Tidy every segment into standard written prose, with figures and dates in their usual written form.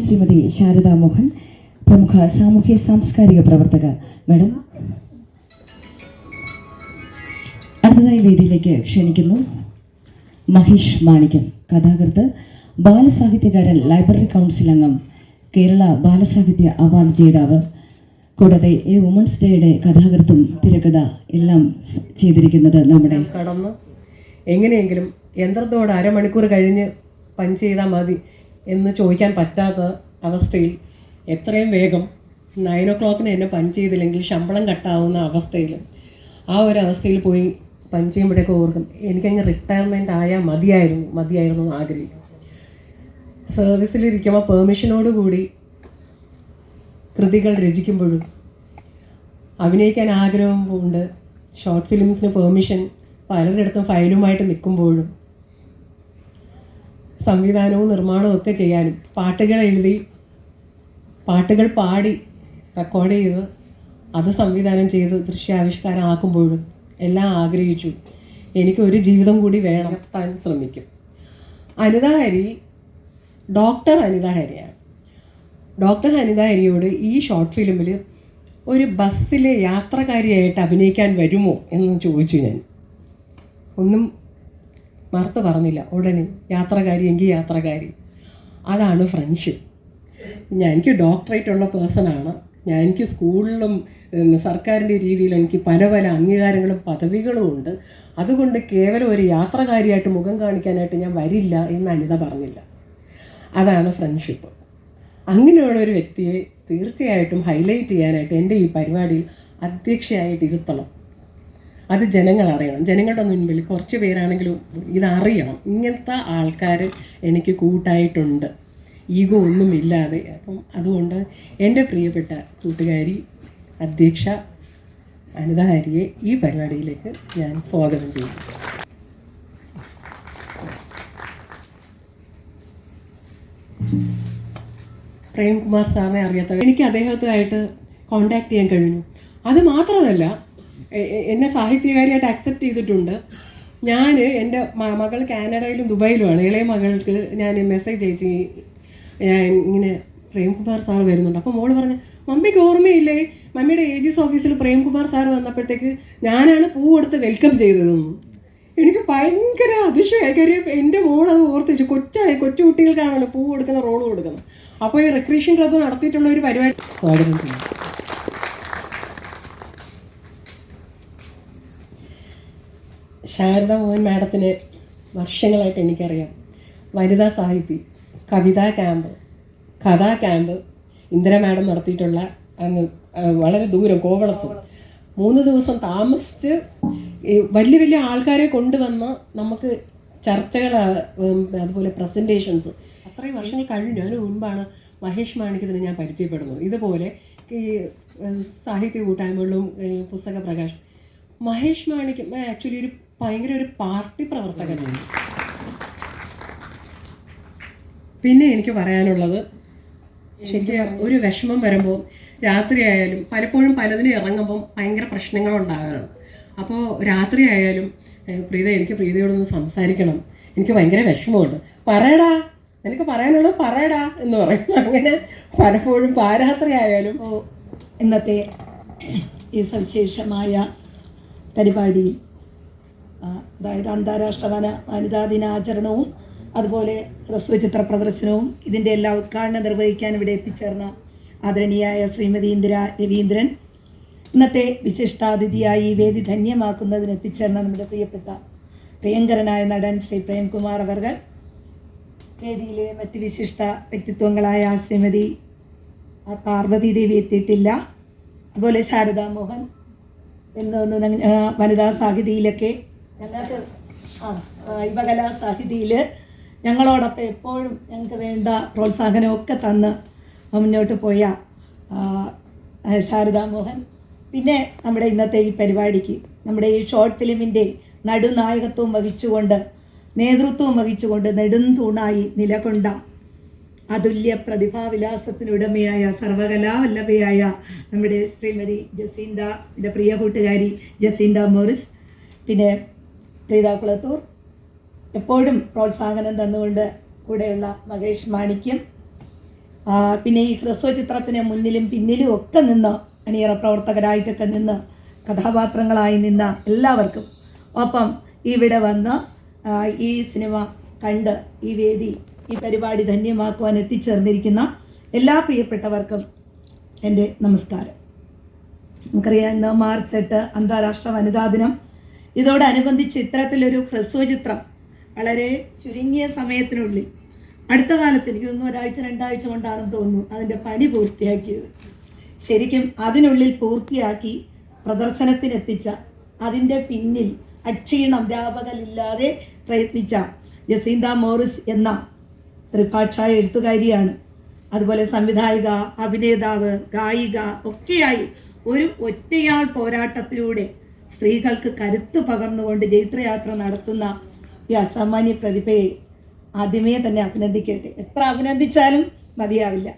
ശ്രീമതി ശാരദാ മോഹൻ, പ്രമുഖ സാമൂഹ്യ സാംസ്കാരിക പ്രവർത്തക. മാഡം, അടുത്തതായി വേദിയിലേക്ക് ക്ഷണിക്കുന്നു മഹേഷ് മാണിക്യം, കഥാകൃത്ത്, ബാലസാഹിത്യകാരൻ, ലൈബ്രറി കൗൺസിൽ അംഗം, കേരള ബാലസാഹിത്യ അവാർഡ് ജേതാവ്, കൂടാതെ ഈ വുമൻസ് ഡേയുടെ കഥാകൃത്തും തിരക്കഥ എല്ലാം ചെയ്തിരിക്കുന്നത് നമ്മുടെ കടന്ന് എങ്ങനെയെങ്കിലും യന്ത്രത്തോട് അരമണിക്കൂർ കഴിഞ്ഞ് പഞ്ച് ചെയ്താൽ മതി എന്ന് ചോദിക്കാൻ പറ്റാത്ത അവസ്ഥയിൽ എത്രയും വേഗം 9 o'clock എന്നെ പഞ്ച് ചെയ്തില്ലെങ്കിൽ ശമ്പളം കട്ടാവുന്ന അവസ്ഥയിൽ ആ ഒരു അവസ്ഥയിൽ പോയി പഞ്ച് ചെയ്യുമ്പോഴേക്കും ഓർക്കും എനിക്കങ്ങ് റിട്ടയർമെൻറ്റ് ആയാൽ മതിയായിരുന്നു എന്ന് ആഗ്രഹിക്കും. സർവീസിലിരിക്കുമ്പോൾ പെർമിഷനോടുകൂടി കൃതികൾ രചിക്കുമ്പോഴും അഭിനയിക്കാൻ ആഗ്രഹമുണ്ട്. ഷോർട്ട് ഫിലിംസിന് പെർമിഷൻ പലരുടെ അടുത്തും ഫയലുമായിട്ട് നിൽക്കുമ്പോഴും സംവിധാനവും നിർമ്മാണവും ഒക്കെ ചെയ്യാനും പാട്ടുകൾ എഴുതി പാട്ടുകൾ പാടി റെക്കോർഡ് ചെയ്ത് അത് സംവിധാനം ചെയ്ത് ദൃശ്യാവിഷ്കാരം ആക്കുമ്പോഴും എല്ലാം ആഗ്രഹിച്ചു എനിക്കൊരു ജീവിതം കൂടി വേണം താൻ ശ്രമിക്കും. അനിത ഹരി ഡോക്ടർ അനിത ഹരിയാണ്. ഡോക്ടർ അനിത ഹരിയോട് ഈ ഷോർട്ട് ഫിലിമിൽ ഒരു ബസ്സിലെ യാത്രക്കാരിയായിട്ട് അഭിനയിക്കാൻ വരുമോ എന്ന് ചോദിച്ചു. ഞാൻ ഒന്നും മറുത്ത് പറഞ്ഞില്ല. ഉടനെ യാത്രക്കാരി എങ്കിൽ യാത്രക്കാരി. അതാണ് ഫ്രണ്ട്ഷിപ്പ്. എനിക്ക് ഡോക്ടറേറ്റുള്ള പേഴ്സണാണ്. എനിക്ക് സ്കൂളിലും സർക്കാരിൻ്റെ രീതിയിൽ എനിക്ക് പല അംഗീകാരങ്ങളും പദവികളും ഉണ്ട്. അതുകൊണ്ട് കേവലം ഒരു യാത്രക്കാരിയായിട്ട് മുഖം കാണിക്കാനായിട്ട് ഞാൻ വരില്ല എന്ന് അനിത പറഞ്ഞില്ല. അതാണ് ഫ്രണ്ട്ഷിപ്പ്. അങ്ങനെയുള്ള ഒരു വ്യക്തിയെ തീർച്ചയായിട്ടും ഹൈലൈറ്റ് ചെയ്യാനായിട്ട് എൻ്റെ ഈ പരിപാടിയിൽ അധ്യക്ഷയായിട്ട് ഇരുത്തണം. അത് ജനങ്ങൾ അറിയണം. ജനങ്ങളുടെ മുൻപിൽ കുറച്ച് പേരാണെങ്കിലും ഇതറിയണം. ഇങ്ങനത്തെ ആൾക്കാർ എനിക്ക് കൂട്ടായിട്ടുണ്ട്, ഈഗോ ഒന്നുമില്ലാതെ. അപ്പം അതുകൊണ്ട് എൻ്റെ പ്രിയപ്പെട്ട കൂട്ടുകാരി അധ്യക്ഷ അനിത ഹരിയെ ഈ പരിപാടിയിലേക്ക് ഞാൻ സ്വാഗതം ചെയ്യുന്നു. പ്രേംകുമാർ സാറിനെ അറിയാത്ത എനിക്ക് അദ്ദേഹത്തുമായിട്ട് കോണ്ടാക്ട് ചെയ്യാൻ കഴിഞ്ഞു. അത് മാത്രമല്ല, എന്നെ സാഹിത്യകാരിയായിട്ട് അക്സെപ്റ്റ് ചെയ്തിട്ടുണ്ട്. ഞാൻ എൻ്റെ മകൾ കാനഡയിലും ദുബായിലുമാണ്. ഇളയ മകൾക്ക് ഞാൻ മെസ്സേജ് അയച്ചു, ഞാൻ ഇങ്ങനെ പ്രേംകുമാർ സാർ വരുന്നുണ്ട്. അപ്പോൾ മോള് പറഞ്ഞു, മമ്മിക്ക് ഓർമ്മയില്ലേ മമ്മിയുടെ ഏജീസ് ഓഫീസിൽ പ്രേംകുമാർ സാർ വന്നപ്പോഴത്തേക്ക് ഞാനാണ് പൂ കൊടുത്ത് വെൽക്കം ചെയ്തതെന്ന്. എനിക്ക് ഭയങ്കര അതിശയമായി. കാര്യം എൻ്റെ മോളത് ഓർത്ത് വെച്ചു. കൊച്ചു കുട്ടികൾക്കാണല്ലോ പൂ കൊടുക്കുന്ന റോള് കൊടുക്കുന്നത്. അപ്പോൾ ഈ റിക്രിയേഷൻ ക്ലബ്ബ് നടത്തിയിട്ടുള്ള ഒരു പരിപാടി സ്വാഗതം ചെയ്യും. ശാരദ മോഹൻ മാഡത്തിന് വർഷങ്ങളായിട്ട് എനിക്കറിയാം. വനിതാ സാഹിതി, കവിതാ ക്യാമ്പ്, കഥാ ക്യാമ്പ് ഇന്ദിര മാഡം നടത്തിയിട്ടുള്ള അങ്ങ് വളരെ ദൂരം കോവളത്ത് 3 ദിവസം താമസിച്ച് വലിയ ആൾക്കാരെ കൊണ്ടുവന്ന് നമുക്ക് ചർച്ചകൾ, അതുപോലെ പ്രസൻറ്റേഷൻസ്, അത്രയും വർഷങ്ങൾ കഴിഞ്ഞു. അതിന് മുൻപാണ് മഹേഷ് മാണിക്യത്തിന് ഞാൻ പരിചയപ്പെടുന്നത്. ഇതുപോലെ ഈ സാഹിത്യ കൂട്ടായ്മകളിലും പുസ്തക പ്രകാശനം. മഹേഷ് മാണിക്യം ആക്ച്വലി ഭയങ്കര ഒരു പാർട്ടി പ്രവർത്തകനാണ്. പിന്നെ എനിക്ക് പറയാനുള്ളത്, ശരിക്കും ഒരു വിഷമം വരുമ്പോൾ രാത്രിയായാലും പലപ്പോഴും പലതിനും ഇറങ്ങുമ്പം ഭയങ്കര പ്രശ്നങ്ങളുണ്ടാകാറുണ്ട്. അപ്പോൾ രാത്രി ആയാലും എനിക്ക് പ്രീതയോടൊന്ന് സംസാരിക്കണം, എനിക്ക് ഭയങ്കര വിഷമമുണ്ട്, പറയടാ എനിക്ക് പറയാനുള്ളത് പറയടാ എന്ന് പറയും. അങ്ങനെ പലപ്പോഴും പാരാത്രി ആയാലും. ഇന്നത്തെ ഈ സവിശേഷമായ പരിപാടിയിൽ, അതായത് അന്താരാഷ്ട്ര വനിതാ ദിനാചരണവും അതുപോലെ ഹ്രസ്വചിത്ര പ്രദർശനവും ഇതിൻ്റെ എല്ലാ ഉദ്ഘാടനം നിർവഹിക്കാൻ ഇവിടെ എത്തിച്ചേർന്ന ആദരണീയായ ശ്രീമതി ഇന്ദിര രവീന്ദ്രൻ, ഇന്നത്തെ വിശിഷ്ടാതിഥിയായി ഈ വേദി ധന്യമാക്കുന്നതിന് എത്തിച്ചേർന്ന നമ്മുടെ പ്രിയപ്പെട്ട പ്രിയങ്കരനായ നടൻ ശ്രീ പ്രേംകുമാർ അവർകൾ, വേദിയിലെ മറ്റ് വിശിഷ്ട വ്യക്തിത്വങ്ങളായ ശ്രീമതി പാർവതി ദേവി എത്തിയിട്ടില്ല, അതുപോലെ ശാരദാ മോഹൻ എന്നൊന്ന് വനിതാ സാഹിതിയിലൊക്കെ ഞങ്ങൾക്ക് യുവകലാ സാഹിതിയിൽ ഞങ്ങളോടൊപ്പം എപ്പോഴും ഞങ്ങൾക്ക് വേണ്ട പ്രോത്സാഹനമൊക്കെ തന്ന് മുന്നോട്ട് പോയ ശാരദാ മോഹൻ, പിന്നെ നമ്മുടെ ഇന്നത്തെ ഈ പരിപാടിക്ക് നമ്മുടെ ഈ ഷോർട്ട് ഫിലിമിൻ്റെ നടുനായകത്വം വഹിച്ചുകൊണ്ട് നേതൃത്വം വഹിച്ചുകൊണ്ട് നെടുംതൂണായി നിലകൊണ്ട അതുല്യ പ്രതിഭാവിലാസത്തിനുടമയായ സർവകലാവല്ലഭയായ നമ്മുടെ ശ്രീമതി ജസീന്ത, എൻ്റെ പ്രിയ കൂട്ടുകാരി ജസീന്ത മോറിസ്, പിന്നെ പ്രീത കുളത്തൂർ, എപ്പോഴും പ്രോത്സാഹനം തന്നുകൊണ്ട് കൂടെയുള്ള മഹേഷ് മാണിക്യം, പിന്നെ ഈ ഹ്രസ്വ ചിത്രത്തിന് മുന്നിലും പിന്നിലും ഒക്കെ നിന്ന് അണിയറ പ്രവർത്തകരായിട്ടൊക്കെ നിന്ന് കഥാപാത്രങ്ങളായി നിന്ന എല്ലാവർക്കും, ഒപ്പം ഇവിടെ വന്ന് ഈ സിനിമ കണ്ട് ഈ വേദി, ഈ പരിപാടി ധന്യമാക്കുവാൻ എത്തിച്ചേർന്നിരിക്കുന്ന എല്ലാ പ്രിയപ്പെട്ടവർക്കും എൻ്റെ നമസ്കാരം. നമുക്കറിയാം, ഇന്ന് മാർച്ച് 8 അന്താരാഷ്ട്ര വനിതാ ദിനം. ഇതോടനുബന്ധിച്ച് ഇത്തരത്തിലൊരു ഹ്രസ്വചിത്രം വളരെ ചുരുങ്ങിയ സമയത്തിനുള്ളിൽ, അടുത്ത കാലത്ത് എനിക്ക് തോന്നുന്നു 1-2 കൊണ്ടാണെന്ന് തോന്നുന്നു അതിൻ്റെ പണി പൂർത്തിയാക്കിയത്. ശരിക്കും അതിനുള്ളിൽ പൂർത്തിയാക്കി പ്രദർശനത്തിനെത്തിച്ച, അതിൻ്റെ പിന്നിൽ അക്ഷീണം വ്യാപകമില്ലാതെ പ്രയത്നിച്ച ജസീന്ത മോറിസ് എന്ന ത്രിഭാഷാ എഴുത്തുകാരിയാണ്. അതുപോലെ സംവിധായിക, അഭിനേതാവ്, ഗായിക ഒക്കെയായി ഒരു ഒറ്റയാൾ പോരാട്ടത്തിലൂടെ സ്ത്രീകൾക്ക് കരുത്ത് പകർന്നുകൊണ്ട് ജൈത്രയാത്ര നടത്തുന്ന ഈ അസാമാന്യ പ്രതിഭയെ ആദ്യമേ തന്നെ അഭിനന്ദിക്കട്ടെ. എത്ര അഭിനന്ദിച്ചാലും മതിയാവില്ല.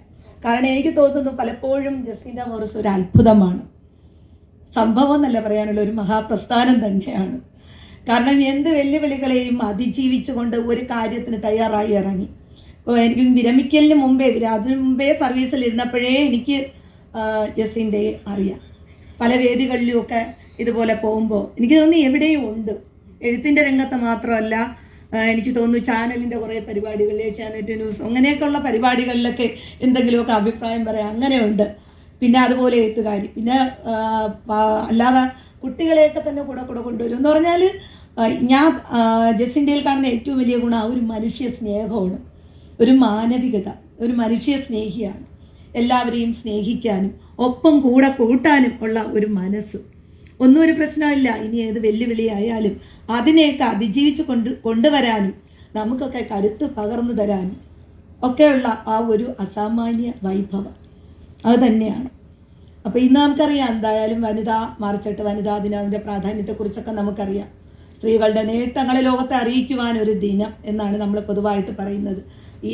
കാരണം എനിക്ക് തോന്നുന്നു പലപ്പോഴും ജസീന്ത മോറിസ് ഒരു അത്ഭുതമാണ്. സംഭവം എന്നല്ല പറയാനുള്ള, ഒരു മഹാപ്രസ്ഥാനം തന്നെയാണ്. കാരണം എന്ത് വെല്ലുവിളികളെയും അതിജീവിച്ചുകൊണ്ട് ഒരു കാര്യത്തിന് തയ്യാറായി ഇറങ്ങി. എനിക്ക് വിരമിക്കലിന് മുമ്പേ, അതിനു മുമ്പേ സർവീസിലിരുന്നപ്പോഴേ എനിക്ക് ജസീന്തയെ അറിയാം. പല വേദികളിലുമൊക്കെ ഇതുപോലെ പോകുമ്പോൾ എനിക്ക് തോന്നുന്നു എവിടെയും ഉണ്ട്. എഴുത്തിൻ്റെ രംഗത്ത് മാത്രമല്ല, എനിക്ക് തോന്നുന്നു ചാനലിൻ്റെ കുറേ പരിപാടികളിൽ, ഏഷ്യാനെറ്റ് ന്യൂസ് അങ്ങനെയൊക്കെയുള്ള പരിപാടികളിലൊക്കെ എന്തെങ്കിലുമൊക്കെ അഭിപ്രായം പറയാം, അങ്ങനെയുണ്ട്. പിന്നെ അതുപോലെ എഴുത്തുകാരി, പിന്നെ അല്ലാതെ കുട്ടികളെയൊക്കെ തന്നെ കൂടെ കൊണ്ടുവരും. എന്ന് പറഞ്ഞാൽ ഞാൻ ജസീന്തയിൽ കാണുന്ന ഏറ്റവും വലിയ ഗുണം ഒരു മനുഷ്യ സ്നേഹമാണ്, ഒരു മാനവികത, ഒരു മനുഷ്യ സ്നേഹിയാണ്. എല്ലാവരെയും സ്നേഹിക്കാനും ഒപ്പം കൂടെ കൂട്ടാനും ഉള്ള ഒരു മനസ്സ്. ഒന്നും ഒരു പ്രശ്നമില്ല. ഇനി ഏത് വെല്ലുവിളിയായാലും അതിനെയൊക്കെ അതിജീവിച്ച് കൊണ്ടുവരാനും നമുക്കൊക്കെ കരുത്ത് പകർന്നു തരാനും ഒക്കെയുള്ള ആ ഒരു അസാമാന്യ വൈഭവം അത് തന്നെയാണ്. അപ്പോൾ ഇന്ന് നമുക്കറിയാം, എന്തായാലും മാർച്ച് 8 വനിതാ ദിനം, അതിൻ്റെ പ്രാധാന്യത്തെക്കുറിച്ചൊക്കെ നമുക്കറിയാം. സ്ത്രീകളുടെ നേട്ടങ്ങളെ ലോകത്തെ അറിയിക്കുവാൻ ഒരു ദിനം എന്നാണ് നമ്മൾ പൊതുവായിട്ട് പറയുന്നത്.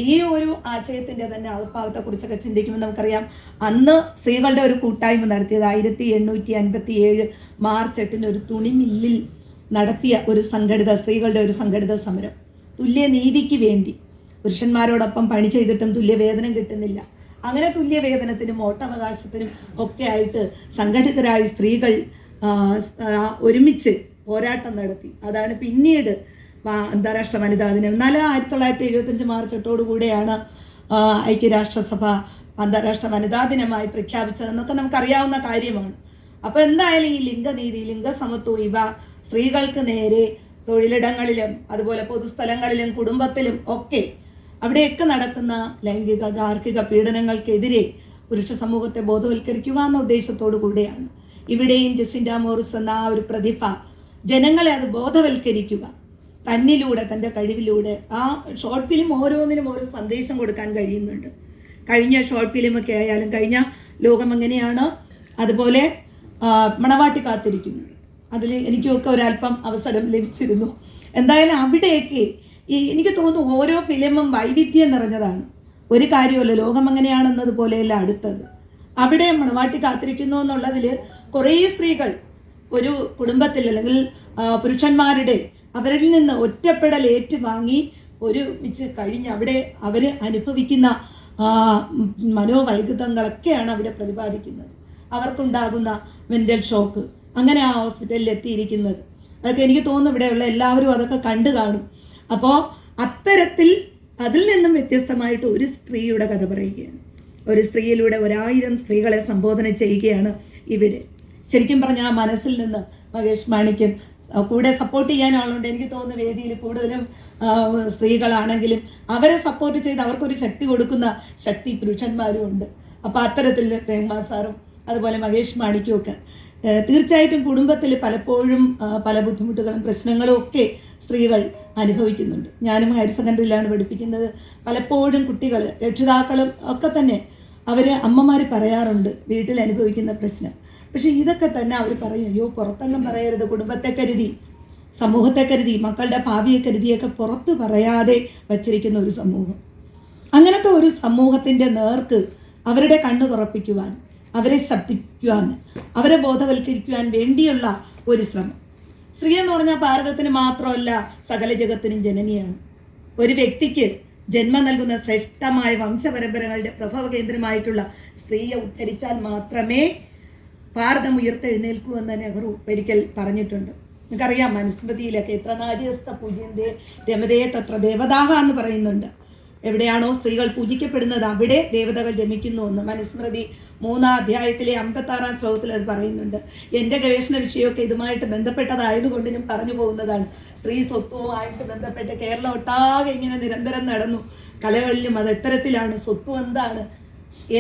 ഈ ഒരു ആശയത്തിൻ്റെ തന്നെ ആവിർഭാവത്തെക്കുറിച്ചൊക്കെ ചിന്തിക്കുമ്പോൾ നമുക്കറിയാം, അന്ന് സ്ത്രീകളുടെ ഒരു കൂട്ടായ്മ നടത്തിയത് 1857 മാർച്ച് 8 ഒരു തുണിമില്ലിൽ നടത്തിയ ഒരു സ്ത്രീകളുടെ ഒരു സംഘടിത സമരം. തുല്യനീതിക്ക് വേണ്ടി പുരുഷന്മാരോടൊപ്പം പണി ചെയ്തിട്ടും തുല്യവേതനം കിട്ടുന്നില്ല. അങ്ങനെ തുല്യവേതനത്തിനും വോട്ടവകാശത്തിനും ഒക്കെ ആയിട്ട് സംഘടിതരായ സ്ത്രീകൾ ഒരുമിച്ച് പോരാട്ടം നടത്തി. അതാണ് പിന്നീട് അന്താരാഷ്ട്ര വനിതാ ദിനം. എന്നാൽ 1975 മാർച്ച് 8 കൂടെയാണ് ഐക്യരാഷ്ട്രസഭ അന്താരാഷ്ട്ര വനിതാ ദിനമായി പ്രഖ്യാപിച്ചതെന്നൊക്കെ നമുക്കറിയാവുന്ന കാര്യമാണ്. അപ്പോൾ എന്തായാലും ഈ ലിംഗനീതി, ലിംഗസമത്വം ഇവ സ്ത്രീകൾക്ക് നേരെ തൊഴിലിടങ്ങളിലും അതുപോലെ പൊതുസ്ഥലങ്ങളിലും കുടുംബത്തിലും ഒക്കെ അവിടെയൊക്കെ നടക്കുന്ന ലൈംഗിക ഗാർഹിക പീഡനങ്ങൾക്കെതിരെ പുരുഷ സമൂഹത്തെ ബോധവൽക്കരിക്കുക എന്ന ഉദ്ദേശത്തോടു കൂടെയാണ് ഇവിടെയും ജസീന്ത മോറിസ് എന്ന ആ ഒരു പ്രതിഭ ജനങ്ങളെ അത് ബോധവൽക്കരിക്കുക, തന്നിലൂടെ, തൻ്റെ കഴിവിലൂടെ. ആ ഷോർട്ട് ഫിലിം ഓരോന്നിനും ഓരോ സന്ദേശം കൊടുക്കാൻ കഴിയുന്നുണ്ട്. കഴിഞ്ഞ ഷോർട്ട് ഫിലിമൊക്കെ ആയാലും, കഴിഞ്ഞ ലോകം എങ്ങനെയാണ്, അതുപോലെ മണവാട്ടി കാത്തിരിക്കുന്നു, അതിൽ എനിക്കൊക്കെ ഒരല്പം അവസരം ലഭിച്ചിരുന്നു. എന്തായാലും അവിടെയൊക്കെ എനിക്ക് തോന്നുന്നു ഓരോ ഫിലിമും വൈവിധ്യം നിറഞ്ഞതാണ്. ഒരു കാര്യമല്ല, ലോകം എങ്ങനെയാണെന്നതുപോലെയല്ല അടുത്തത്. അവിടെ മണവാട്ടി കാത്തിരിക്കുന്നു എന്നുള്ളതിൽ കുറേ സ്ത്രീകൾ ഒരു കുടുംബത്തിൽ അല്ലെങ്കിൽ പുരുഷന്മാരുടെ അവരിൽ നിന്ന് ഒറ്റപ്പെടൽ ഏറ്റുവാങ്ങി ഒരുമിച്ച് കഴിഞ്ഞ് അവിടെ അവർ അനുഭവിക്കുന്ന മനോവൈകൃതങ്ങളൊക്കെയാണ് അവിടെ പ്രതിപാദിക്കുന്നത്. അവർക്കുണ്ടാകുന്ന മെൻ്റൽ ഷോക്ക്, അങ്ങനെ ആ ഹോസ്പിറ്റലിൽ എത്തിയിരിക്കുന്നത്, അതൊക്കെ എനിക്ക് തോന്നുന്നു ഇവിടെയുള്ള എല്ലാവരും അതൊക്കെ കണ്ടു കാണും. അപ്പോൾ അത്തരത്തിൽ അതിൽ നിന്നും വ്യത്യസ്തമായിട്ട് ഒരു സ്ത്രീയുടെ കഥ പറയുകയാണ്. ഒരു സ്ത്രീയിലൂടെ 1000 സ്ത്രീകളെ സംബോധന ചെയ്യുകയാണ് ഇവിടെ. ശരിക്കും പറഞ്ഞാൽ ആ മനസ്സിൽ നിന്ന് മഹേഷ് മാണിക്യം കൂടെ സപ്പോർട്ട് ചെയ്യാൻ ആളുണ്ട്. എനിക്ക് തോന്നുന്നു വേദിയിൽ കൂടുതലും സ്ത്രീകളാണെങ്കിലും അവരെ സപ്പോർട്ട് ചെയ്ത് അവർക്കൊരു ശക്തി കൊടുക്കുന്ന ശക്തി പുരുഷന്മാരും ഉണ്ട്. അപ്പോൾ അത്തരത്തിൽ പ്രേംകുമാർ സാറും അതുപോലെ മഹേഷ് മാണിക്യവും ഒക്കെ തീർച്ചയായിട്ടും കുടുംബത്തിൽ പലപ്പോഴും പല ബുദ്ധിമുട്ടുകളും പ്രശ്നങ്ങളും ഒക്കെ സ്ത്രീകൾ അനുഭവിക്കുന്നുണ്ട്. ഞാനും ഹയർ സെക്കൻഡറിയിലാണ് പഠിപ്പിക്കുന്നത്. പലപ്പോഴും കുട്ടികൾ, രക്ഷിതാക്കളും ഒക്കെ തന്നെ അമ്മമാർ പറയാറുണ്ട് വീട്ടിൽ അനുഭവിക്കുന്ന പ്രശ്നം. പക്ഷേ ഇതൊക്കെ തന്നെ അവർ പറയും, അയ്യോ പുറത്തെങ്ങും പറയരുത്, കുടുംബത്തെ കരുതി, സമൂഹത്തെ കരുതി, മക്കളുടെ ഭാവിയെ കരുതിയൊക്കെ പുറത്ത് പറയാതെ വച്ചിരിക്കുന്ന ഒരു സമൂഹം. അങ്ങനത്തെ ഒരു സമൂഹത്തിൻ്റെ നേർക്ക് അവരുടെ കണ്ണ് തുറപ്പിക്കുവാൻ, അവരെ ശബ്ദിക്കുവാൻ, അവരെ ബോധവൽക്കരിക്കുവാൻ വേണ്ടിയുള്ള ഒരു ശ്രമം. സ്ത്രീ എന്ന് പറഞ്ഞാൽ ഭാരതത്തിന് മാത്രമല്ല സകല ജഗത്തിനും ജനനിയാണ്. ഒരു വ്യക്തിക്ക് ജന്മം നൽകുന്ന ശ്രേഷ്ഠമായ വംശപരമ്പരകളുടെ പ്രഭവ കേന്ദ്രമായിട്ടുള്ള സ്ത്രീയെ ഉദ്ധരിച്ചാൽ മാത്രമേ ഭാരതം ഉയർത്തെഴുന്നേൽക്കൂ എന്ന് നെഹ്റു ഒരിക്കൽ പറഞ്ഞിട്ടുണ്ട്. നിങ്ങൾക്കറിയാം, മനുസ്മൃതിയിലൊക്കെ എത്ര നാര്യസ്ഥ പൂജ്യന്തേ രമതേ തത്ര ദേവതാഹ എന്ന് പറയുന്നുണ്ട്. എവിടെയാണോ സ്ത്രീകൾ പൂജിക്കപ്പെടുന്നത് അവിടെ ദേവതകൾ രമിക്കുന്നു എന്ന് മനുസ്മൃതി 3-ാം അധ്യായത്തിലെ 56-ാം ശ്ലോകത്തിൽ അത് പറയുന്നുണ്ട്. എൻ്റെ ഗവേഷണ വിഷയമൊക്കെ ഇതുമായിട്ട് ബന്ധപ്പെട്ടതായതുകൊണ്ട് ഞാൻ പറഞ്ഞു പോകുന്നതാണ്. സ്ത്രീ സ്വത്വവുമായിട്ട് ബന്ധപ്പെട്ട് കേരളം ഒട്ടാകെ ഇങ്ങനെ നിരന്തരം നടന്നു. കലകളിലും അത് എത്തരത്തിലാണ്, സ്വത്വം എന്താണ്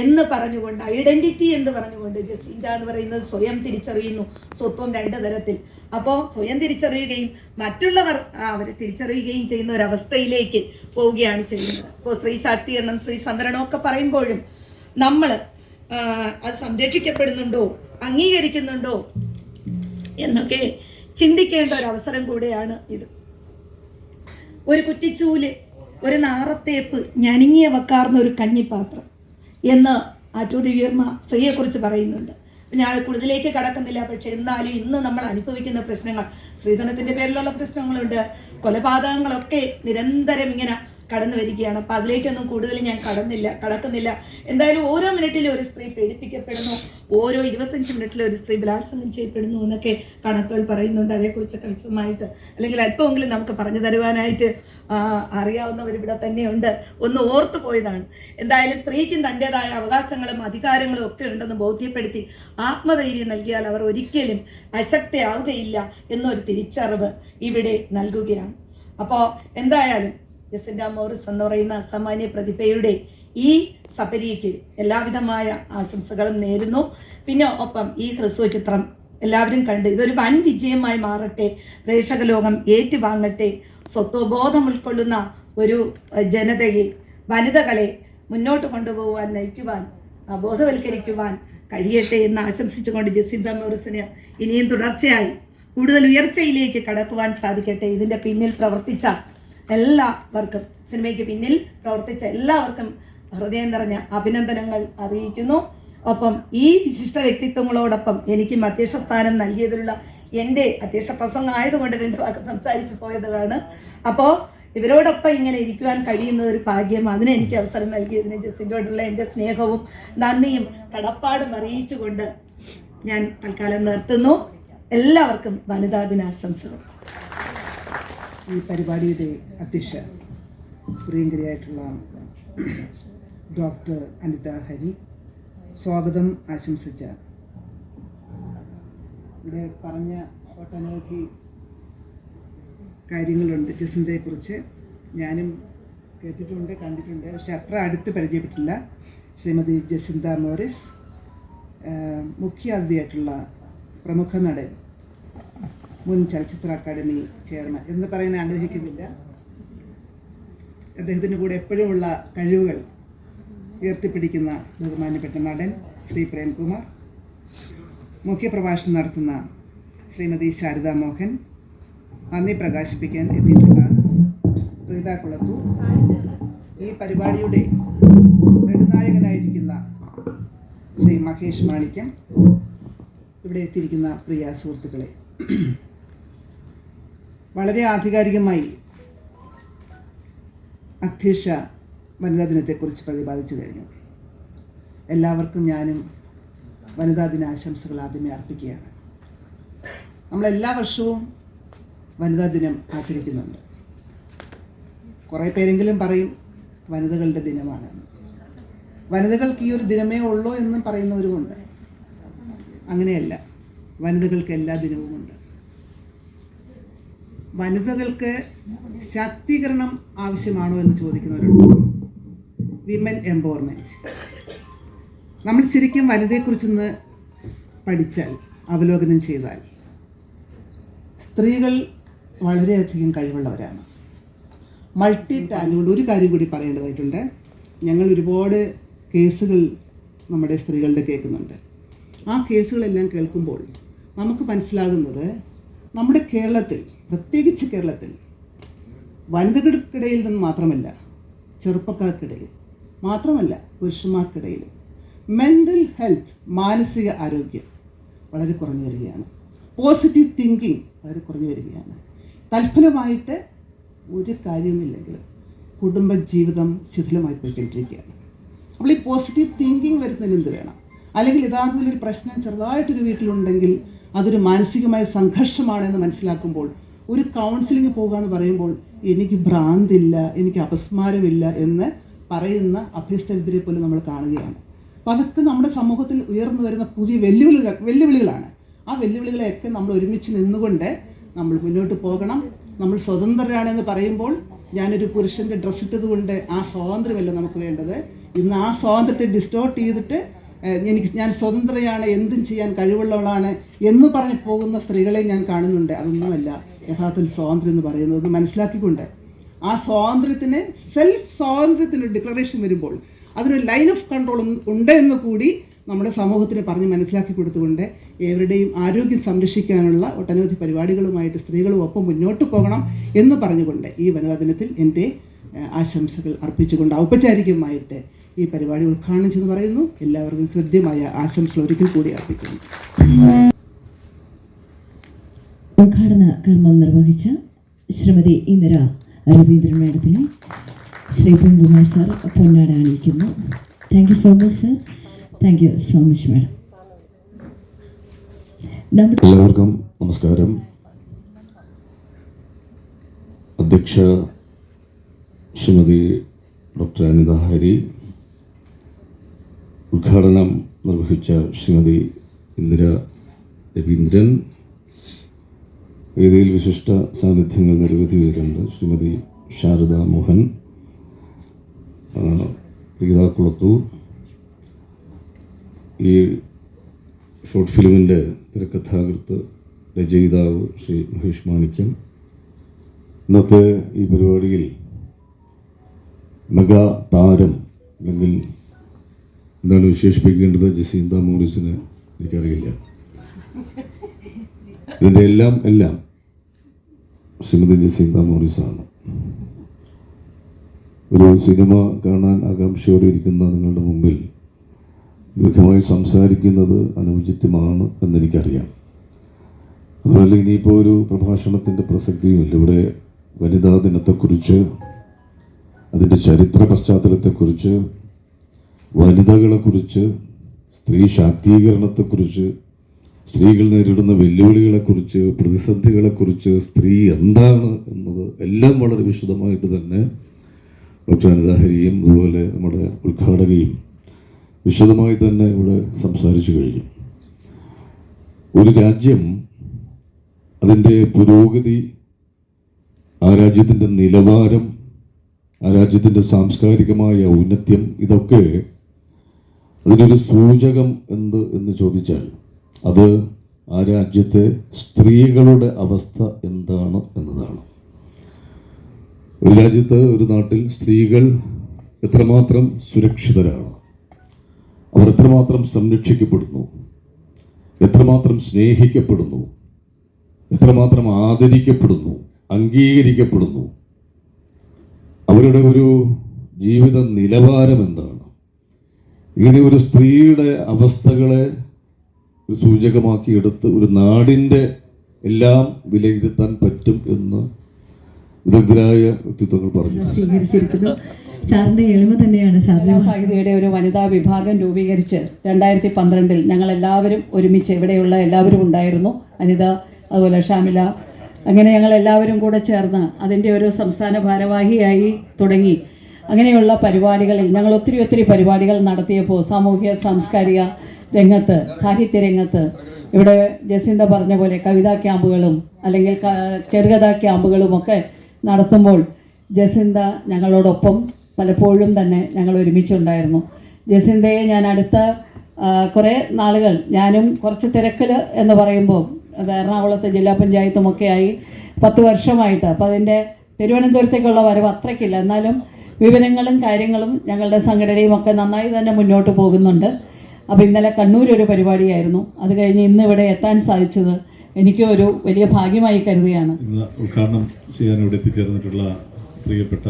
എന്ന് പറഞ്ഞുകൊണ്ട്, ഐഡന്റിറ്റി എന്ന് പറഞ്ഞുകൊണ്ട് ജസീന്ത എന്ന് പറയുന്നത് സ്വയം തിരിച്ചറിയുന്നു. സ്വത്വം 2 തരത്തിൽ. അപ്പോൾ സ്വയം തിരിച്ചറിയുകയും മറ്റുള്ളവർ അവരെ തിരിച്ചറിയുകയും ചെയ്യുന്ന ഒരവസ്ഥയിലേക്ക് പോവുകയാണ് ചെയ്യുന്നത്. ഇപ്പോൾ സ്ത്രീ ശാക്തീകരണം, സ്ത്രീ സംവരണം ഒക്കെ പറയുമ്പോഴും നമ്മൾ അത് സംരക്ഷിക്കപ്പെടുന്നുണ്ടോ, അംഗീകരിക്കുന്നുണ്ടോ എന്നൊക്കെ ചിന്തിക്കേണ്ട ഒരവസരം കൂടെയാണ് ഇത്. ഒരു കുറ്റിച്ചൂല്, ഒരു നാറത്തേപ്പ്, ഞണിങ്ങിയ വക്കാർന്ന ഒരു കഞ്ഞിപ്പാത്രം എന്ന് ആറ്റൂർ രവിവർമ്മ സ്ത്രീയെക്കുറിച്ച് പറയുന്നുണ്ട്. ഞാൻ കൂടുതലേക്ക് കടക്കുന്നില്ല. പക്ഷേ എന്നാലും ഇന്ന് നമ്മൾ അനുഭവിക്കുന്ന പ്രശ്നങ്ങൾ, സ്ത്രീധനത്തിൻ്റെ പേരിലുള്ള പ്രശ്നങ്ങളുണ്ട്, കൊലപാതകങ്ങളൊക്കെ നിരന്തരം ഇങ്ങനെ കടന്നു വരികയാണ്. അപ്പം അതിലേക്കൊന്നും കൂടുതൽ ഞാൻ കടക്കുന്നില്ല. എന്തായാലും ഓരോ മിനിറ്റിലും ഒരു സ്ത്രീ പീഡിപ്പിക്കപ്പെടുന്നു, ഓരോ 25 മിനിറ്റിലും ഒരു സ്ത്രീ ബലാത്സംഗം ചെയ്യപ്പെടുന്നു എന്നൊക്കെ കണക്കുകൾ പറയുന്നുണ്ട്. അതേക്കുറിച്ചൊക്കെ വിശദമായിട്ട് അല്ലെങ്കിൽ അല്പമെങ്കിലും നമുക്ക് പറഞ്ഞു തരുവാനായിട്ട് അറിയാവുന്നവർ ഇവിടെ തന്നെയുണ്ട്. ഒന്ന് ഓർത്തു പോയതാണ്. എന്തായാലും സ്ത്രീക്കും തൻ്റെതായ അവകാശങ്ങളും അധികാരങ്ങളും ഒക്കെ ഉണ്ടെന്ന് ബോധ്യപ്പെടുത്തി ആത്മധൈര്യം നൽകിയാൽ അവർ ഒരിക്കലും അശക്തയാവുകയില്ല എന്നൊരു തിരിച്ചറിവ് ഇവിടെ നൽകുകയാണ്. അപ്പോൾ എന്തായാലും ജസിന്ത മോറിസ് എന്ന് പറയുന്ന അസാമാന്യ പ്രതിഭയുടെ ഈ സഫരിക്ക് എല്ലാവിധമായ ആശംസകളും നേരുന്നു. പിന്നെ ഒപ്പം ഈ ഹ്രസ്വ ചിത്രം എല്ലാവരും കണ്ട് ഇതൊരു വൻ വിജയമായി മാറട്ടെ, പ്രേക്ഷക ലോകം ഏറ്റുവാങ്ങട്ടെ, സ്വത്വബോധം ഉൾക്കൊള്ളുന്ന ഒരു ജനതയെ, വനിതകളെ മുന്നോട്ട് കൊണ്ടുപോകാൻ, നയിക്കുവാൻ, ബോധവൽക്കരിക്കുവാൻ കഴിയട്ടെ എന്ന് ആശംസിച്ചുകൊണ്ട് ജസിന്ത മോറിസിന് ഇനിയും തുടർച്ചയായി കൂടുതൽ ഉയർച്ചയിലേക്ക് കടക്കുവാൻ സാധിക്കട്ടെ. ഇതിൻ്റെ പിന്നിൽ പ്രവർത്തിച്ച എല്ലാവർക്കും, സിനിമയ്ക്ക് പിന്നിൽ പ്രവർത്തിച്ച എല്ലാവർക്കും ഹൃദയം നിറഞ്ഞ അഭിനന്ദനങ്ങൾ അറിയിക്കുന്നു. ഒപ്പം ഈ വിശിഷ്ട വ്യക്തിത്വങ്ങളോടൊപ്പം എനിക്ക് അധ്യക്ഷ സ്ഥാനം നൽകിയതിലുള്ള എൻ്റെ അധ്യക്ഷ പ്രസംഗം ആയതുകൊണ്ട് 2 വാക്ക് സംസാരിച്ചു പോയതാണ്. അപ്പോൾ ഇവരോടൊപ്പം ഇങ്ങനെ ഇരിക്കുവാൻ കഴിയുന്നത് ഒരു ഭാഗ്യം. അതിന് എനിക്ക് അവസരം നൽകിയതിന് ജസിൻ്റെയോടുള്ള എൻ്റെ സ്നേഹവും നന്ദിയും കടപ്പാടും അറിയിച്ചുകൊണ്ട് ഞാൻ തൽക്കാലം നിർത്തുന്നു. എല്ലാവർക്കും വനിതാ ദിനാശംസകൾ. ഈ പരിപാടിയുടെ അധ്യക്ഷ പ്രിയങ്കരിയായിട്ടുള്ള ഡോക്ടർ അനിത ഹരി സ്വാഗതം ആശംസിച്ച, ഇവിടെ പറഞ്ഞ ഒട്ടനവധി കാര്യങ്ങളുണ്ട് ജസിന്തയെക്കുറിച്ച്. ഞാനും കേട്ടിട്ടുണ്ട്, കണ്ടിട്ടുണ്ട്, പക്ഷെ അത്ര അടുത്ത് പരിചയപ്പെട്ടില്ല. ശ്രീമതി ജസിന്ത മോറിസ്, മുഖ്യ അതിഥിയായിട്ടുള്ള പ്രമുഖ നടൻ, മുൻ ചലച്ചിത്ര അക്കാദമി ചെയർമാൻ എന്ന് പറയാൻ ആഗ്രഹിക്കുന്നില്ല. അദ്ദേഹത്തിൻ്റെ കൂടെ എപ്പോഴുമുള്ള കഴിവുകൾ ഉയർത്തിപ്പിടിക്കുന്ന ബഹുമാനപ്പെട്ട നടൻ ശ്രീ പ്രേംകുമാർ, മുഖ്യപ്രഭാഷണം നടത്തുന്ന ശ്രീമതി ശാരദാ മോഹൻ, നന്ദി പ്രകാശിപ്പിക്കാൻ എത്തിയിട്ടുള്ള പ്രീത കുളത്തൂർ, ഈ പരിപാടിയുടെ നെടുനായകനായിരിക്കുന്ന ശ്രീ മഹേഷ് മാണിക്യം, ഇവിടെ എത്തിയിരിക്കുന്ന പ്രിയ സുഹൃത്തുക്കളെ, വളരെ ആധികാരികമായി അധ്യക്ഷ വനിതാ ദിനത്തെക്കുറിച്ച് പ്രതിപാദിച്ചു കഴിഞ്ഞു. എല്ലാവർക്കും ഞാനും വനിതാ ദിനാശംസകൾ ആദ്യമേ അർപ്പിക്കുകയാണ്. നമ്മളെല്ലാ വർഷവും വനിതാ ദിനം ആചരിക്കുന്നുണ്ട്. കുറേ പേരെങ്കിലും പറയും വനിതകളുടെ ദിനമാണ്. വനിതകൾക്ക് ഈ ഒരു ദിനമേ ഉള്ളൂ എന്ന് പറയുന്നവരുമുണ്ട്. അങ്ങനെയല്ല, വനിതകൾക്ക് എല്ലാ ദിനവുമുണ്ട്. വനിതകൾക്ക് ശാക്തീകരണം ആവശ്യമാണോ എന്ന് ചോദിക്കുന്നവരുണ്ട്. Women empowerment. നമ്മൾ ശരിക്കും വനിതയെക്കുറിച്ചൊന്ന് പഠിച്ചാൽ, അവലോകനം ചെയ്താൽ, സ്ത്രീകൾ വളരെയധികം കഴിവുള്ളവരാണ്. Multi talent. ഒരു കാര്യം കൂടി പറയേണ്ടതായിട്ടുണ്ട്. ഞങ്ങൾ ഒരുപാട് കേസുകൾ നമ്മുടെ സ്ത്രീകളുടെ കേൾക്കുന്നുണ്ട്. ആ കേസുകളെല്ലാം കേൾക്കുമ്പോൾ നമുക്ക് മനസ്സിലാകുന്നത് നമ്മുടെ കേരളത്തിൽ, പ്രത്യേകിച്ച് കേരളത്തിൽ, വനിതകൾക്കിടയിൽ നിന്ന് മാത്രമല്ല, ചെറുപ്പക്കാർക്കിടയിൽ മാത്രമല്ല, പുരുഷന്മാർക്കിടയിലും മെൻ്റൽ ഹെൽത്ത്, മാനസിക ആരോഗ്യം വളരെ കുറഞ്ഞു വരികയാണ്. പോസിറ്റീവ് തിങ്കിങ് വളരെ കുറഞ്ഞു വരികയാണ്. തൽഫലമായിട്ട് ഒരു കാര്യവുമില്ലെങ്കിലും കുടുംബജീവിതം ശിഥിലമായി പോയിക്കൊണ്ടിരിക്കുകയാണ്. അപ്പോൾ ഈ പോസിറ്റീവ് തിങ്കിങ് വരുന്നതിന് എന്ത് വേണം? അല്ലെങ്കിൽ യഥാർത്ഥത്തിൽ ഒരു പ്രശ്നം ചെറുതായിട്ടൊരു വീട്ടിലുണ്ടെങ്കിൽ അതൊരു മാനസികമായ സംഘർഷമാണെന്ന് മനസ്സിലാക്കുമ്പോൾ ഒരു കൗൺസിലിംഗ് പോകുകയെന്ന് പറയുമ്പോൾ എനിക്ക് ഭ്രാന്തില്ല, എനിക്ക് അപസ്മാരമില്ല എന്ന് പറയുന്ന അഭ്യസ്തവിദ്യരെ പോലും നമ്മൾ കാണുകയാണ്. അപ്പോൾ അതൊക്കെ നമ്മുടെ സമൂഹത്തിൽ ഉയർന്നു വരുന്ന പുതിയ വെല്ലുവിളികളാണ്. ആ വെല്ലുവിളികളെയൊക്കെ നമ്മൾ ഒരുമിച്ച് നിന്നുകൊണ്ട് നമ്മൾ മുന്നോട്ട് പോകണം. നമ്മൾ സ്വതന്ത്രരാണെന്ന് പറയുമ്പോൾ ഞാനൊരു പുരുഷൻ്റെ ഡ്രസ്സ് ഇട്ടതുകൊണ്ട് ആ സ്വാതന്ത്ര്യമല്ല നമുക്ക് വേണ്ടത്. ഇന്ന് ആ സ്വാതന്ത്ര്യത്തെ ഡിസ്റ്റോർട്ട് ചെയ്തിട്ട് ഞാൻ സ്വതന്ത്രയാണ്, എന്തും ചെയ്യാൻ കഴിവുള്ളവളാണ് എന്ന് പറഞ്ഞ് പോകുന്ന സ്ത്രീകളെ ഞാൻ കാണുന്നുണ്ട്. അതൊന്നുമല്ല യഥാർത്ഥത്തിൽ സ്വാതന്ത്ര്യം എന്ന് പറയുന്നത്. മനസ്സിലാക്കിക്കൊണ്ട് ആ സ്വാതന്ത്ര്യത്തിന് സെൽഫ് സ്വാതന്ത്ര്യത്തിനൊരു ഡിക്ലറേഷൻ വരുമ്പോൾ അതിനൊരു ലൈൻ ഓഫ് കൺട്രോൾ ഉണ്ട് എന്ന് കൂടി നമ്മുടെ സമൂഹത്തിന് പറഞ്ഞ് മനസ്സിലാക്കി കൊടുത്തുകൊണ്ട് ഏവരുടെയും ആരോഗ്യം സംരക്ഷിക്കാനുള്ള ഒട്ടനവധി പരിപാടികളുമായിട്ട് സ്ത്രീകളും ഒപ്പം മുന്നോട്ട് പോകണം എന്ന് പറഞ്ഞുകൊണ്ട് ഈ വനിതാ ദിനത്തിൽ എൻ്റെ ആശംസകൾ അർപ്പിച്ചുകൊണ്ട് ഔപചാരികമായിട്ട് ഈ പരിപാടി ഉദ്ഘാടനം ചെയ്തു പറയുന്നു. എല്ലാവർക്കും ഹൃദ്യമായ ആശംസകൾ ഒരിക്കൽ കൂടി അർപ്പിക്കുന്നു. ഉദ്ഘാടന കർമ്മം നിർവഹിച്ച ശ്രീമതി ഇന്ദിര രവീന്ദ്രൻ മേഡത്തിനെ ശ്രീ കുമാർ സാർ പൊന്നാട അണിയിക്കുന്നു. Thank you so much sir. Thank you so much madam. എല്ലാവർക്കും നമസ്കാരം. അധ്യക്ഷ ശ്രീമതി ഡോക്ടർ അനിത ഹരി, ഉദ്ഘാടനം നിർവഹിച്ച ശ്രീമതി ഇന്ദിര രവീന്ദ്രൻ, വേദിയിൽ വിശിഷ്ട സാന്നിധ്യങ്ങൾ നിരവധി പേരുണ്ട്. ശ്രീമതി ശാരദ മോഹൻ, പ്രീത കുളത്തൂർ, ഈ ഷോർട്ട് ഫിലിമിൻ്റെ തിരക്കഥാകൃത്ത് രചയിതാവ് ശ്രീ മഹേഷ് മാണിക്യം, ഇന്നത്തെ ഈ പരിപാടിയിൽ മെഗാ താരം അല്ലെങ്കിൽ എന്താണ് വിശേഷിപ്പിക്കേണ്ടത് ജസീന്ത മോറിസിനെ എനിക്കറിയില്ല. ഇതിൻ്റെ എല്ലാം ശ്രീമതി ജസീന്ത മോറിസാണ്. ഒരു സിനിമ കാണാൻ ആകാംക്ഷയോടെ ഇരിക്കുന്ന നിങ്ങളുടെ മുമ്പിൽ ദീർഘമായി സംസാരിക്കുന്നത് അനുചിതമാണ് എന്നെനിക്കറിയാം. അതുപോലെ ഇനിയിപ്പോൾ ഒരു പ്രഭാഷണത്തിൻ്റെ പ്രസക്തിയുമില്ല. ഇവിടെ വനിതാ ദിനത്തെക്കുറിച്ച്, അതിൻ്റെ ചരിത്ര പശ്ചാത്തലത്തെക്കുറിച്ച്, വനിതകളെക്കുറിച്ച്, സ്ത്രീ ശാക്തീകരണത്തെക്കുറിച്ച്, സ്ത്രീകൾ നേരിടുന്ന വെല്ലുവിളികളെക്കുറിച്ച്, പ്രതിസന്ധികളെക്കുറിച്ച്, സ്ത്രീ എന്താണ് എന്നത് എല്ലാം വളരെ വിശദമായിട്ട് തന്നെ ഡോക്ടർ അനിത ഹരിയും അതുപോലെ നമ്മുടെ ഉദ്ഘാടകയും വിശദമായി തന്നെ ഇവിടെ സംസാരിച്ചു കഴിഞ്ഞു. ഒരു രാജ്യം, അതിൻ്റെ പുരോഗതി, ആ രാജ്യത്തിൻ്റെ നിലവാരം, ആ രാജ്യത്തിൻ്റെ സാംസ്കാരികമായ ഔന്നത്യം, ഇതൊക്കെ അതിനൊരു സൂചകം എന്ന് ചോദിച്ചാൽ അത് ആ രാജ്യത്തെ സ്ത്രീകളുടെ അവസ്ഥ എന്താണ് എന്നതാണ്. ഒരു രാജ്യത്ത്, ഒരു നാട്ടിൽ സ്ത്രീകൾ എത്രമാത്രം സുരക്ഷിതരാണ്, അവർ എത്രമാത്രം സംരക്ഷിക്കപ്പെടുന്നു, എത്രമാത്രം സ്നേഹിക്കപ്പെടുന്നു, എത്രമാത്രം ആദരിക്കപ്പെടുന്നു, അംഗീകരിക്കപ്പെടുന്നു, അവരുടെ ഒരു ജീവിത നിലവാരം എന്താണ്, ഇങ്ങനെ ഒരു സ്ത്രീയുടെ അവസ്ഥകളെ ഒരു സൂചകമാക്കി എടുത്ത് ഒരു നാടിൻ്റെ എല്ലാം വിലയിരുത്താൻ പറ്റും എന്ന് വിദഗ്ധരായ വ്യക്തിത്വങ്ങൾ പറഞ്ഞു. സ്വീകരിച്ചിരിക്കുന്നു. സാറിന്റെ എളിമ തന്നെയാണ് സാറിന്റെ സാഹിത്യയുടെ ഒരു വനിതാ വിഭാഗം രൂപീകരിച്ച് 2012 ഞങ്ങൾ എല്ലാവരും ഒരുമിച്ച്, ഇവിടെയുള്ള എല്ലാവരും ഉണ്ടായിരുന്നു, അനിത അതുപോലെ ഷാമില, അങ്ങനെ ഞങ്ങൾ എല്ലാവരും കൂടെ ചേർന്ന് അതിൻ്റെ ഒരു സംസ്ഥാന ഭാരവാഹിയായി തുടങ്ങി. അങ്ങനെയുള്ള പരിപാടികളിൽ ഞങ്ങൾ ഒത്തിരി പരിപാടികൾ നടത്തിയപ്പോൾ സാമൂഹ്യ സാംസ്കാരിക രംഗത്ത്, സാഹിത്യ രംഗത്ത്, ഇവിടെ ജസീന്ത പറഞ്ഞ പോലെ കവിതാ ക്യാമ്പുകളും അല്ലെങ്കിൽ ചെറുകഥാ ക്യാമ്പുകളുമൊക്കെ നടത്തുമ്പോൾ ജസീന്ത ഞങ്ങളോടൊപ്പം പലപ്പോഴും തന്നെ ഞങ്ങൾ ഒരുമിച്ചുണ്ടായിരുന്നു. ജസീന്തയെ ഞാൻ അടുത്ത കുറേ നാളുകൾ, ഞാനും കുറച്ച് തിരക്കിൽ എന്ന് പറയുമ്പോൾ അത് എറണാകുളത്ത് ജില്ലാ പഞ്ചായത്തുമൊക്കെ ആയി 10 വർഷമായിട്ട്, അപ്പോൾ അതിൻ്റെ തിരുവനന്തപുരത്തേക്കുള്ള വരവ് അത്രയ്ക്കില്ല, എന്നാലും വിവരങ്ങളും കാര്യങ്ങളും ഞങ്ങളുടെ സംഘടനയും ഒക്കെ നന്നായി തന്നെ മുന്നോട്ട് പോകുന്നുണ്ട്. അപ്പോൾ ഇന്നലെ കണ്ണൂർ ഒരു പരിപാടിയായിരുന്നു, അത് കഴിഞ്ഞ് ഇന്ന് ഇവിടെ എത്താൻ സാധിച്ചത് എനിക്കും ഒരു വലിയ ഭാഗ്യമായി കരുതുകയാണ്. ഇന്ന് ഉദ്ഘാടനം ചെയ്യാൻ ഇവിടെ എത്തിച്ചേർന്നിട്ടുള്ള പ്രിയപ്പെട്ട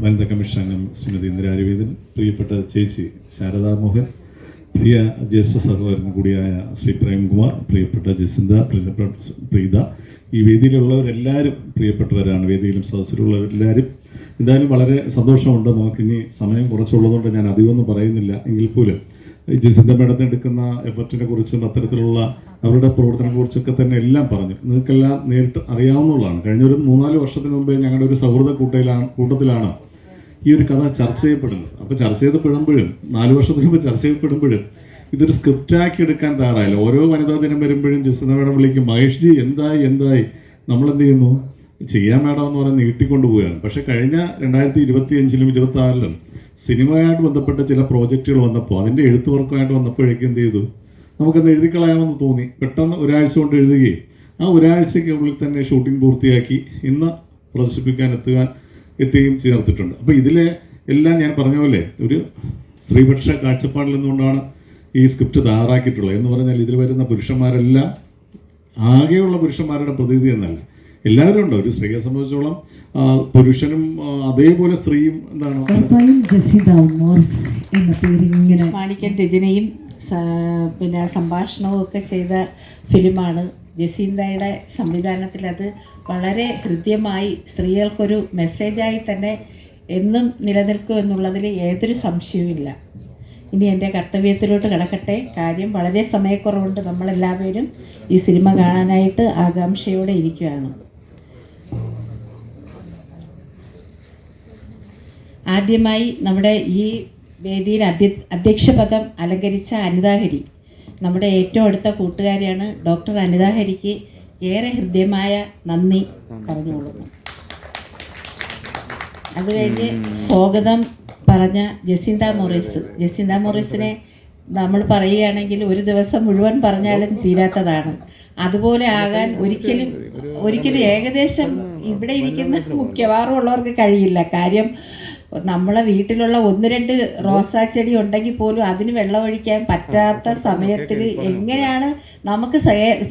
വനിതാ കമ്മീഷൻ അംഗം ശ്രീമതി ഇന്ദിര രവീന്ദ്രൻ, പ്രിയപ്പെട്ട ചേച്ചി ശാരദാ മോഹൻ, പ്രിയ ജ്യേഷ്ഠ സഹോദരൻ കൂടിയായ ശ്രീ പ്രേംകുമാർ, പ്രിയപ്പെട്ട ജസിന്ത, പ്രിയപ്പെട്ട പ്രീത, ഈ വേദിയിലുള്ളവരെല്ലാവരും പ്രിയപ്പെട്ടവരാണ്. വേദിയിലും സദസ്സിലുള്ളവരെല്ലാവരും. എന്തായാലും വളരെ സന്തോഷമുണ്ട്. നമുക്കിനി സമയം കുറച്ചുള്ളതുകൊണ്ട് ഞാൻ അധികമൊന്നും പറയുന്നില്ല. എങ്കിൽ പോലും ജസിന്ത മേഡത്തിന് എടുക്കുന്ന എഫർട്ടിനെ കുറിച്ചും അത്തരത്തിലുള്ള അവരുടെ പ്രവർത്തനത്തെ കുറിച്ചൊക്കെ തന്നെ എല്ലാം പറഞ്ഞു. നിങ്ങൾക്കെല്ലാം നേരിട്ട് അറിയാവുന്നതാണ്. കഴിഞ്ഞ ഒരു 3-4 വർഷത്തിന് മുമ്പേ ഞങ്ങളുടെ ഒരു സൗഹൃദ കൂട്ടത്തിലാണ് ഈ ഒരു കഥ ചർച്ച ചെയ്യപ്പെടുന്നത്. അപ്പോൾ ചർച്ച ചെയ്യപ്പെടുമ്പോഴും 4 വർഷത്തിന് മുമ്പ് ചർച്ച ചെയ്യപ്പെടുമ്പോഴും ഇതൊരു സ്ക്രിപ്റ്റാക്കി എടുക്കാൻ തയ്യാറായില്ല. ഓരോ വനിതാ ദിനം വരുമ്പോഴും ജസിന്ത മേഡം വിളിക്കും, മഹേഷ് ജി എന്തായി നമ്മളെന്ത് ചെയ്യുന്നു, ചെയ്യാൻ മേഡം എന്ന് പറഞ്ഞ് നീട്ടിക്കൊണ്ടു പോവുകയാണ്. പക്ഷേ കഴിഞ്ഞ 2025-ലും 2026-ലും സിനിമയായിട്ട് ബന്ധപ്പെട്ട ചില പ്രോജക്റ്റുകൾ വന്നപ്പോൾ അതിൻ്റെ എഴുത്ത് വർക്കുമായിട്ട് വന്നപ്പോഴേക്കും എന്ത് ചെയ്തു, നമുക്കത് എഴുതിക്കളയാമെന്ന് തോന്നി. പെട്ടെന്ന് ഒരാഴ്ച കൊണ്ട് എഴുതുകയും ആ ഒരാഴ്ചയ്ക്കുള്ളിൽ തന്നെ ഷൂട്ടിംഗ് പൂർത്തിയാക്കി ഇന്ന് പ്രദർശിപ്പിക്കാൻ എത്തുകയും ചേർത്തിട്ടുണ്ട്. അപ്പോൾ ഇതിലെ എല്ലാം ഞാൻ പറഞ്ഞ പോലെ ഒരു സ്ത്രീപക്ഷ കാഴ്ചപ്പാടിൽ നിന്നുകൊണ്ടാണ് ഈ സ്ക്രിപ്റ്റ് തയ്യാറാക്കിയിട്ടുള്ളത്. എന്ന് പറഞ്ഞാൽ ഇതിൽ വരുന്ന പുരുഷന്മാരെല്ലാം ആകെയുള്ള പുരുഷന്മാരുടെ പ്രതീതി എന്നല്ല, എല്ലാവരും ഉണ്ട്. ഒരു സ്ത്രീയെ സംബന്ധിച്ചോളം പുരുഷനും അതേപോലെ സ്ത്രീയും എന്താണ് മാണിക്യൻ രചനയും പിന്നെ സംഭാഷണവും ഒക്കെ ചെയ്ത ഫിലിമാണ്. ജസീന്തയുടെ സംവിധാനത്തിൽ അത് വളരെ ഹൃദ്യമായി സ്ത്രീകൾക്കൊരു മെസ്സേജായി തന്നെ എന്നും നിലനിൽക്കും എന്നുള്ളതിൽ യാതൊരു സംശയവുമില്ല. ഇനി എൻ്റെ കർത്തവ്യത്തിലോട്ട് കിടക്കട്ടെ. കാര്യം വളരെ സമയക്കുറവുണ്ട്. നമ്മളെല്ലാവരും ഈ സിനിമ കാണാനായിട്ട് ആകാംക്ഷയോടെ ഇരിക്കുകയാണ്. ആദ്യമായി നമ്മുടെ ഈ വേദിയിൽ അധ്യക്ഷപദം അലങ്കരിച്ച അനിതാഹരി, നമ്മുടെ ഏറ്റവും അടുത്ത കൂട്ടുകാരിയാണ്. ഡോക്ടർ അനിതാഹരിക്ക് ഏറെ ഹൃദ്യമായ നന്ദി പറഞ്ഞുകൊള്ളുന്നു. അത് കഴിഞ്ഞ് സ്വാഗതം പറഞ്ഞ ജസിന്ത മൊറീസിനെ നമ്മൾ പറയുകയാണെങ്കിൽ ഒരു ദിവസം മുഴുവൻ പറഞ്ഞാലും തീരാത്തതാണ്. അതുപോലെ ആകാൻ ഒരിക്കലും ഏകദേശം ഇവിടെ ഇരിക്കുന്ന മിക്കവാറും ഉള്ളവർക്ക് കഴിയില്ല. കാര്യം നമ്മളെ വീട്ടിലുള്ള 1-2 റോസാ ചെടി ഉണ്ടെങ്കിൽ പോലും അതിന് വെള്ളമൊഴിക്കാൻ പറ്റാത്ത സമയത്തിൽ എങ്ങനെയാണ് നമുക്ക്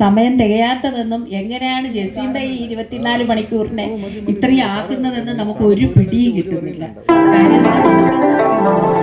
സമയം തികയാത്തതെന്നും എങ്ങനെയാണ് ജസീന്ത ഈ 24 മണിക്കൂറിനെ ഇത്രയും ആക്കുന്നതെന്ന് നമുക്ക് ഒരു പിടിയും കിട്ടുന്നില്ല. കാര്യം നമുക്ക്